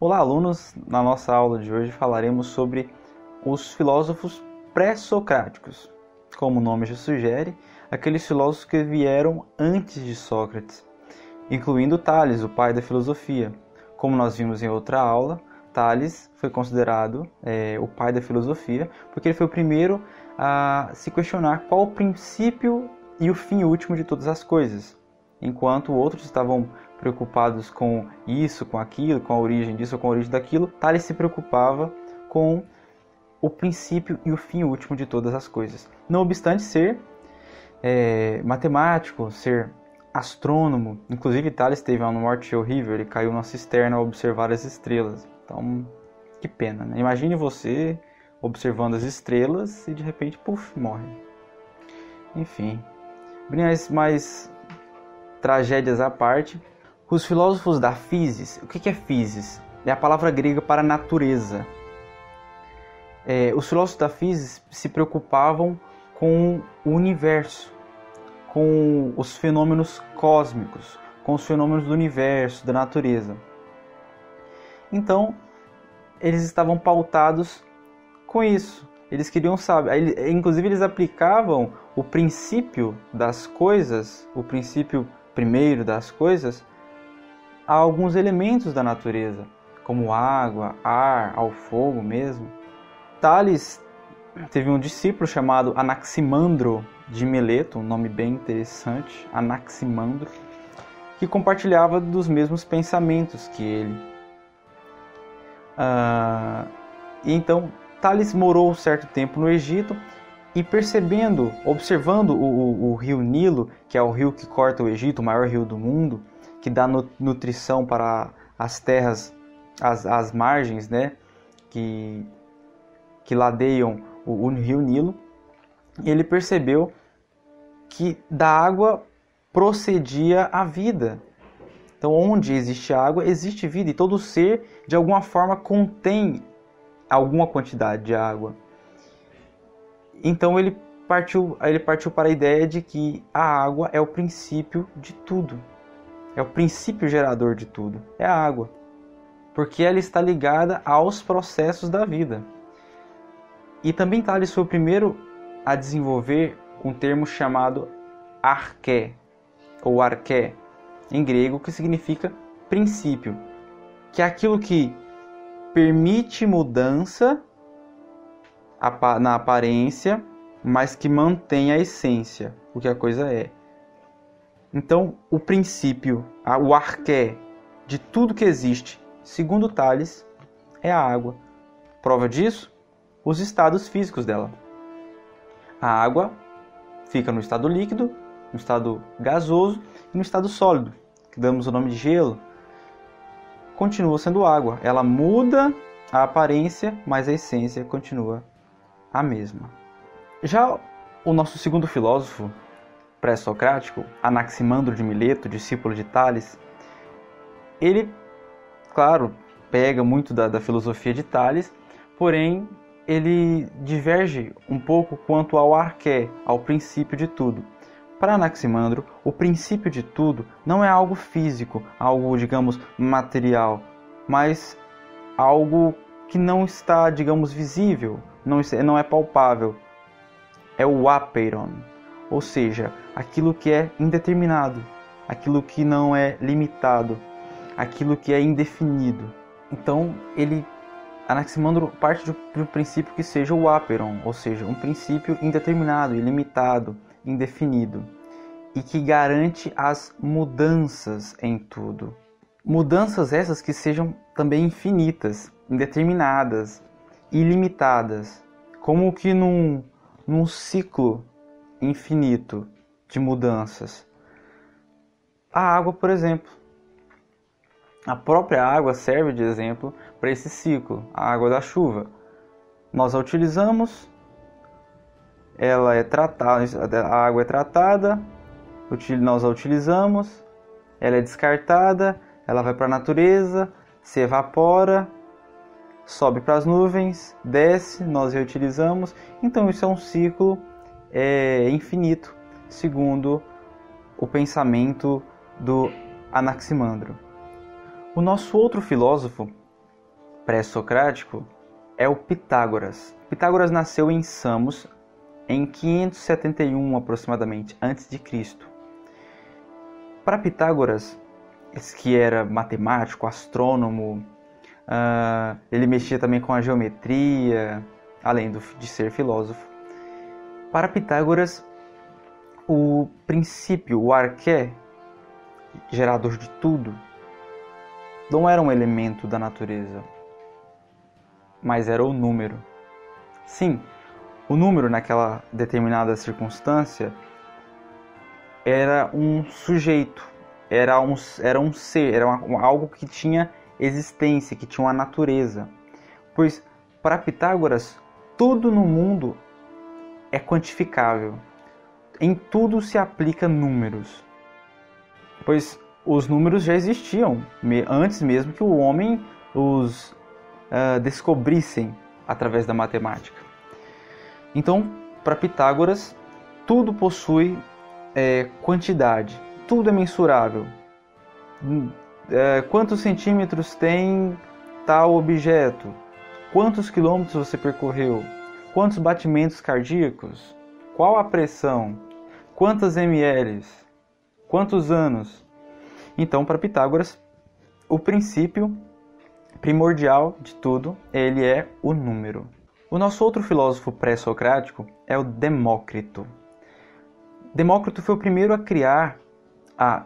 Olá, alunos! Na nossa aula de hoje falaremos sobre os filósofos pré-socráticos. Como o nome já sugere, aqueles filósofos que vieram antes de Sócrates, incluindo Tales, o pai da filosofia. Como nós vimos em outra aula, Tales foi considerado o pai da filosofia, porque ele foi o primeiro a se questionar qual o princípio e o fim último de todas as coisas. Enquanto outros estavam preocupados com isso, com aquilo, com a origem disso ou com a origem daquilo, Tales se preocupava com o princípio e o fim último de todas as coisas. Não obstante ser matemático, ser astrônomo, inclusive Tales teve uma morte horrível, ele caiu numa cisterna ao observar as estrelas. Então, que pena, né? Imagine você observando as estrelas e de repente, puf, morre. Enfim, mais tragédias à parte, os filósofos da physis, o que é physis? É a palavra grega para natureza. Os filósofos da physis se preocupavam com o universo, com os fenômenos cósmicos, com os fenômenos do universo, da natureza. Então, eles estavam pautados com isso. Eles queriam saber, inclusive eles aplicavam o princípio das coisas, o princípio primeiro das coisas, a alguns elementos da natureza, como água, ar, ao fogo mesmo. Tales teve um discípulo chamado Anaximandro de Mileto, um nome bem interessante, Anaximandro, que compartilhava dos mesmos pensamentos que ele. Então, Tales morou um certo tempo no Egito e observando o rio Nilo, que é o rio que corta o Egito, o maior rio do mundo, que dá nutrição para as terras, as margens, né, que ladeiam o rio Nilo, ele percebeu que da água procedia a vida. Então, onde existe água, existe vida, e todo ser, de alguma forma, contém alguma quantidade de água. Então, ele partiu para a ideia de que a água é o princípio de tudo. É o princípio gerador de tudo. É a água. Porque ela está ligada aos processos da vida. E também Tales foi o primeiro a desenvolver um termo chamado arché, ou arché, em grego, que significa princípio, que é aquilo que permite mudança na aparência, mas que mantém a essência, o que a coisa é. Então, o princípio, o arché de tudo que existe, segundo Tales, é a água. Prova disso? Os estados físicos dela. A água fica no estado líquido, no estado gasoso e no estado sólido, que damos o nome de gelo. Continua sendo água. Ela muda a aparência, mas a essência continua a mesma. Já o nosso segundo filósofo pré-socrático, Anaximandro de Mileto, discípulo de Tales, ele, claro, pega muito da filosofia de Tales, porém ele diverge um pouco quanto ao arché, ao princípio de tudo. Para Anaximandro, o princípio de tudo não é algo físico, algo, digamos, material, mas algo que não está, digamos, visível, não é palpável. É o apeiron, ou seja, aquilo que é indeterminado, aquilo que não é limitado, aquilo que é indefinido. Então, Anaximandro parte do princípio que seja o apeiron, ou seja, um princípio indeterminado, ilimitado, indefinido, e que garante as mudanças em tudo. Mudanças essas que sejam também infinitas, indeterminadas, ilimitadas, como que num ciclo infinito de mudanças. A água, por exemplo. A própria água serve de exemplo para esse ciclo, a água da chuva. Nós a utilizamos, ela é tratada, a água é tratada, nós a utilizamos, ela é descartada, ela vai para a natureza, se evapora, sobe para as nuvens, desce, nós reutilizamos. Então isso é um ciclo infinito, segundo o pensamento do Anaximandro. O nosso outro filósofo pré-socrático é o Pitágoras. Pitágoras nasceu em Samos em 571 aproximadamente antes de Cristo. Para Pitágoras, que era matemático, astrônomo, ele mexia também com a geometria, além de ser filósofo. Para Pitágoras, o princípio, o arqué, gerador de tudo, não era um elemento da natureza, mas era o número. Sim, o número naquela determinada circunstância era um sujeito, era um ser, era algo que tinha existência, que tinha uma natureza. Pois, para Pitágoras, tudo no mundo é quantificável. Em tudo se aplica números. Pois os números já existiam, antes mesmo que o homem os descobrissem através da matemática. Então, para Pitágoras, tudo possui quantidade, tudo é mensurável. Quantos centímetros tem tal objeto? Quantos quilômetros você percorreu? Quantos batimentos cardíacos? Qual a pressão? Quantas ml? Quantos anos? Então, para Pitágoras, o princípio primordial de tudo, ele é o número. O nosso outro filósofo pré-socrático é o Demócrito. Demócrito foi o primeiro a criar, a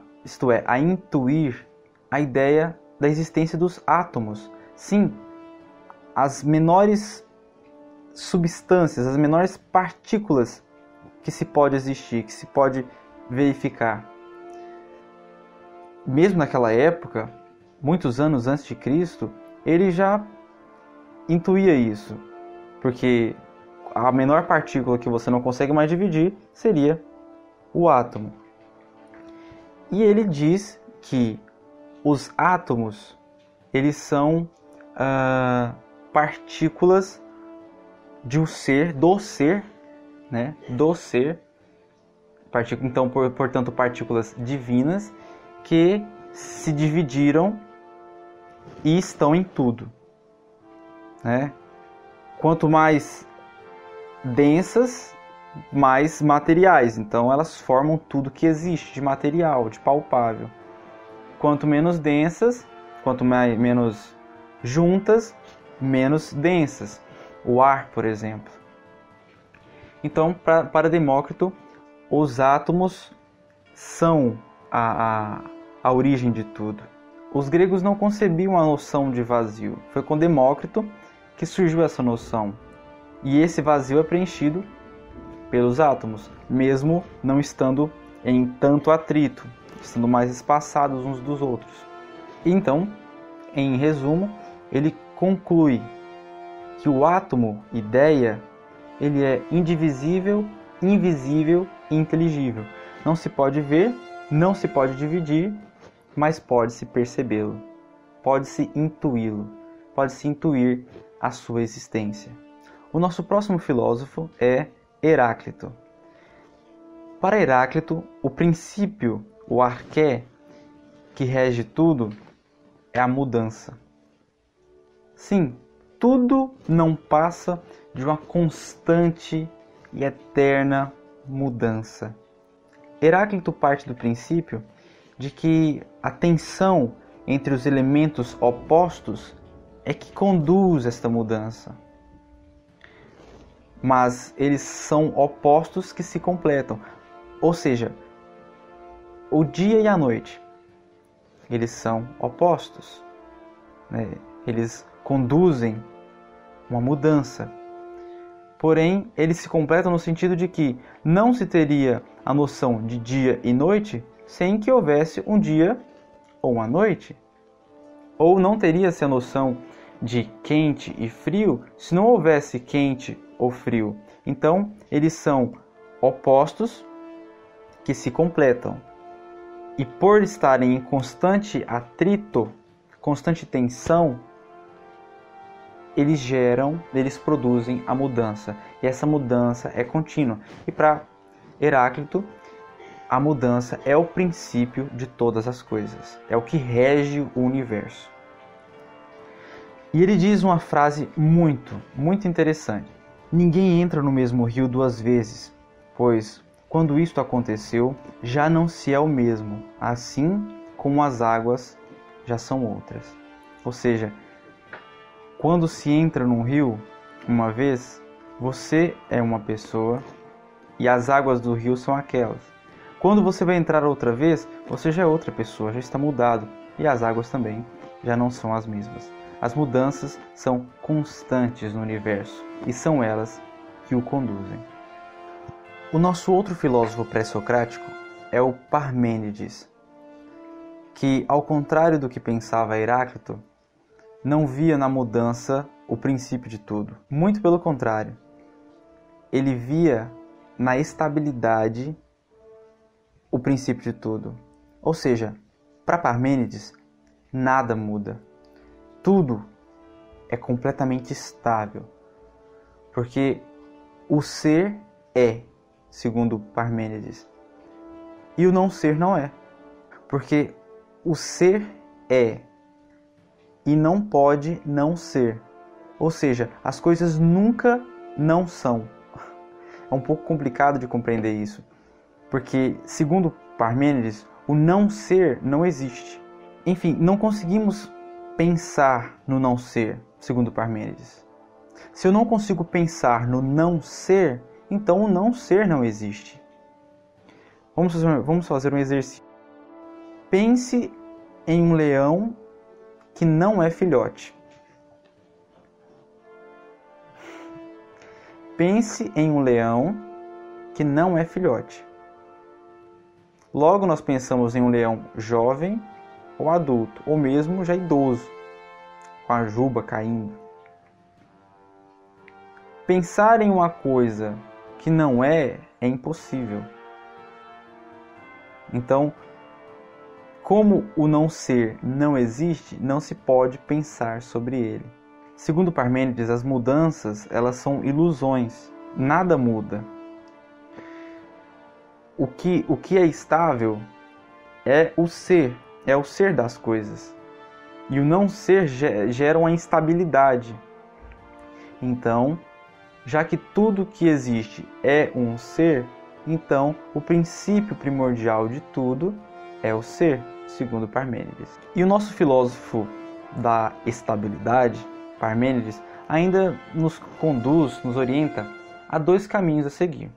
intuir a ideia da existência dos átomos. Sim, as menores substâncias, as menores partículas que se pode existir, que se pode verificar. Mesmo naquela época, muitos anos antes de Cristo, ele já intuía isso, porque a menor partícula que você não consegue mais dividir seria o átomo. E ele diz que os átomos, eles são partículas do ser, né? Do ser, então, portanto, partículas divinas que se dividiram e estão em tudo, né? Quanto mais densas, mais materiais. Então elas formam tudo que existe de material, de palpável. Quanto menos densas, menos juntas, menos densas. O ar, por exemplo. Então, para Demócrito, os átomos são a origem de tudo. Os gregos não concebiam a noção de vazio. Foi com Demócrito que surgiu essa noção. E esse vazio é preenchido pelos átomos, mesmo não estando em tanto atrito, estando mais espaçados uns dos outros. Então, em resumo, ele conclui que o átomo, ideia, ele é indivisível, invisível e inteligível. Não se pode ver, não se pode dividir, mas pode-se percebê-lo, pode-se intuí-lo, pode-se intuir a sua existência. O nosso próximo filósofo é Heráclito. Para Heráclito, o princípio, o arqué que rege tudo é a mudança. Sim, tudo não passa de uma constante e eterna mudança. Heráclito parte do princípio de que a tensão entre os elementos opostos é que conduz esta mudança. Mas eles são opostos que se completam. Ou seja, o dia e a noite, eles são opostos, né? Eles conduzem uma mudança. Porém, eles se completam no sentido de que não se teria a noção de dia e noite sem que houvesse um dia ou uma noite. Ou não teria-se a noção de quente e frio se não houvesse quente ou frio. Então, eles são opostos que se completam. E por estarem em constante atrito, constante tensão, eles produzem a mudança. E essa mudança é contínua. E para Heráclito, a mudança é o princípio de todas as coisas. É o que rege o universo. E ele diz uma frase muito interessante. Ninguém entra no mesmo rio duas vezes, pois quando isto aconteceu, já não se é o mesmo, assim como as águas já são outras. Ou seja, quando se entra num rio uma vez, você é uma pessoa e as águas do rio são aquelas. Quando você vai entrar outra vez, você já é outra pessoa, já está mudado e as águas também já não são as mesmas. As mudanças são constantes no universo e são elas que o conduzem. O nosso outro filósofo pré-socrático é o Parmênides, que, ao contrário do que pensava Heráclito, não via na mudança o princípio de tudo. Muito pelo contrário, ele via na estabilidade o princípio de tudo. Ou seja, para Parmênides, nada muda. Tudo é completamente estável, porque o ser é, segundo Parmênides, e o não ser não é, porque o ser é e não pode não ser, ou seja, as coisas nunca não são. É um pouco complicado de compreender isso, porque, segundo Parmênides, o não ser não existe. Enfim, não conseguimos pensar no não ser, segundo Parmênides. Se eu não consigo pensar no não ser, então o não ser não existe. Vamos fazer um exercício. Pense em um leão que não é filhote. Pense em um leão que não é filhote. Logo nós pensamos em um leão jovem ou adulto, ou mesmo já idoso, com a juba caindo. Pensar em uma coisa que não é impossível. Então, como o não ser não existe, não se pode pensar sobre ele. Segundo Parmênides, as mudanças, elas são ilusões. Nada muda. O que é estável é o ser das coisas. E o não ser gera uma instabilidade. Então, já que tudo que existe é um ser, então o princípio primordial de tudo é o ser, segundo Parmênides. E o nosso filósofo da estabilidade, Parmênides, ainda nos conduz, nos orienta a dois caminhos a seguir.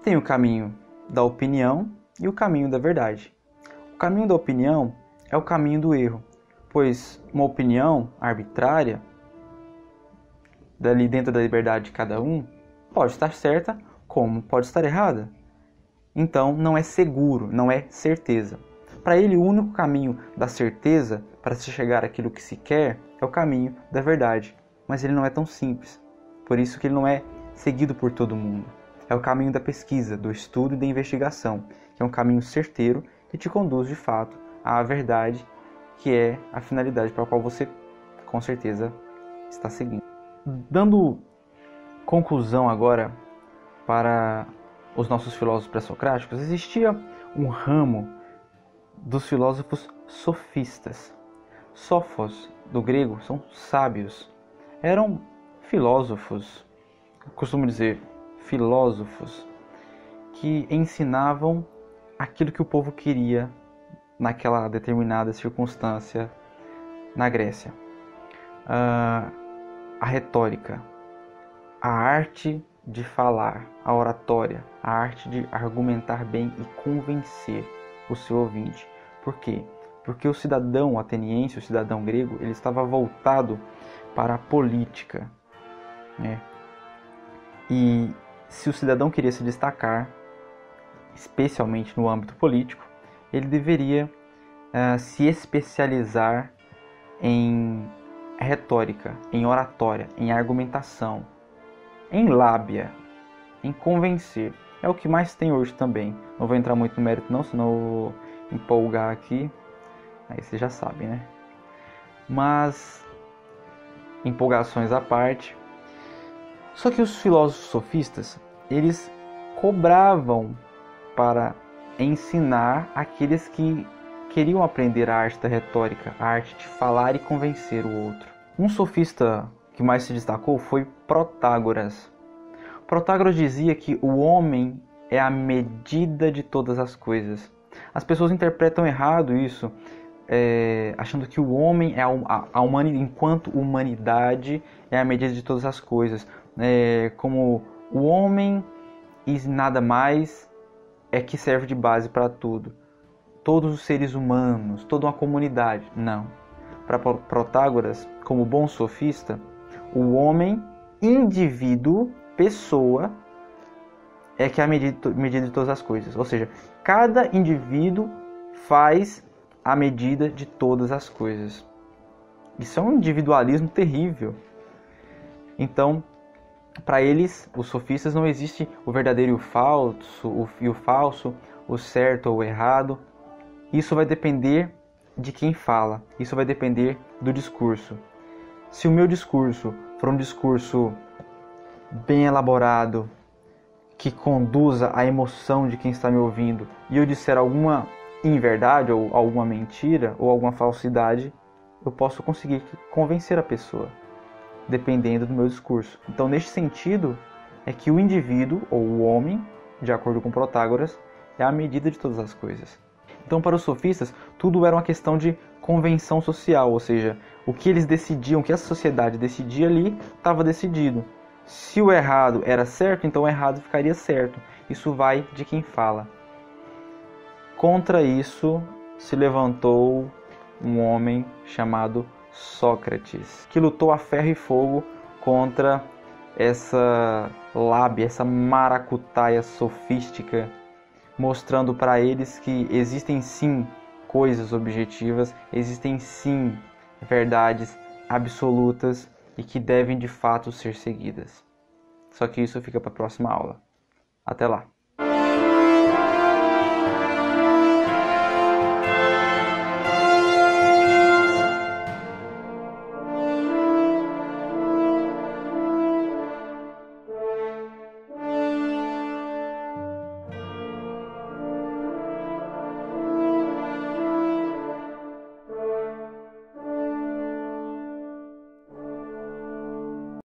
Tem o caminho da opinião e o caminho da verdade. O caminho da opinião é o caminho do erro, pois uma opinião arbitrária, dali dentro da liberdade de cada um, pode estar certa como pode estar errada. Então não é seguro, não é certeza. Para ele, o único caminho da certeza para se chegar àquilo que se quer é o caminho da verdade. Mas ele não é tão simples, por isso que ele não é seguido por todo mundo. É o caminho da pesquisa, do estudo e da investigação, que é um caminho certeiro que te conduz de fato à verdade, que é a finalidade para a qual você com certeza está seguindo. Dando conclusão agora para os nossos filósofos pré-socráticos, existia um ramo dos filósofos sofistas. Sófos, do grego, são sábios. Eram filósofos, costumo dizer filósofos, que ensinavam aquilo que o povo queria naquela determinada circunstância na Grécia. A retórica, a arte de falar, a oratória, a arte de argumentar bem e convencer o seu ouvinte. Por quê? Porque o cidadão ateniense, o cidadão grego, ele estava voltado para a política, né? E se o cidadão queria se destacar, especialmente no âmbito político, ele deveria se especializar em retórica, em oratória, em argumentação, em lábia, em convencer. É o que mais tem hoje também. Não vou entrar muito no mérito não, senão eu vou empolgar aqui. Aí vocês já sabem, né? Mas, empolgações à parte. Só que os filósofos sofistas, eles cobravam para ensinar aqueles que queriam aprender a arte da retórica, a arte de falar e convencer o outro. Um sofista que mais se destacou foi Protágoras. Protágoras dizia que o homem é a medida de todas as coisas. As pessoas interpretam errado isso, achando que o homem é a humanidade, enquanto humanidade é a medida de todas as coisas. Como o homem e nada mais é que serve de base para tudo. Todos os seres humanos, toda uma comunidade. Não. Para Protágoras, como bom sofista, o homem, indivíduo, pessoa, é que é a medida de todas as coisas. Ou seja, cada indivíduo faz a medida de todas as coisas. Isso é um individualismo terrível. Então, para eles, os sofistas, não existe o verdadeiro e o falso, o certo ou o errado. Isso vai depender de quem fala. Isso vai depender do discurso. Se o meu discurso for um discurso bem elaborado, que conduza a emoção de quem está me ouvindo, e eu disser alguma inverdade, ou alguma mentira, ou alguma falsidade, eu posso conseguir convencer a pessoa, dependendo do meu discurso. Então, neste sentido, é que o indivíduo, ou o homem, de acordo com Protágoras, é a medida de todas as coisas. Então, para os sofistas, tudo era uma questão de convenção social, ou seja, o que eles decidiam, o que a sociedade decidia ali, estava decidido. Se o errado era certo, então o errado ficaria certo. Isso vai de quem fala. Contra isso se levantou um homem chamado Sócrates, que lutou a ferro e fogo contra essa lábia, essa maracutaia sofística, mostrando para eles que existem sim coisas objetivas, existem sim verdades absolutas e que devem de fato ser seguidas. Só que isso fica para a próxima aula. Até lá!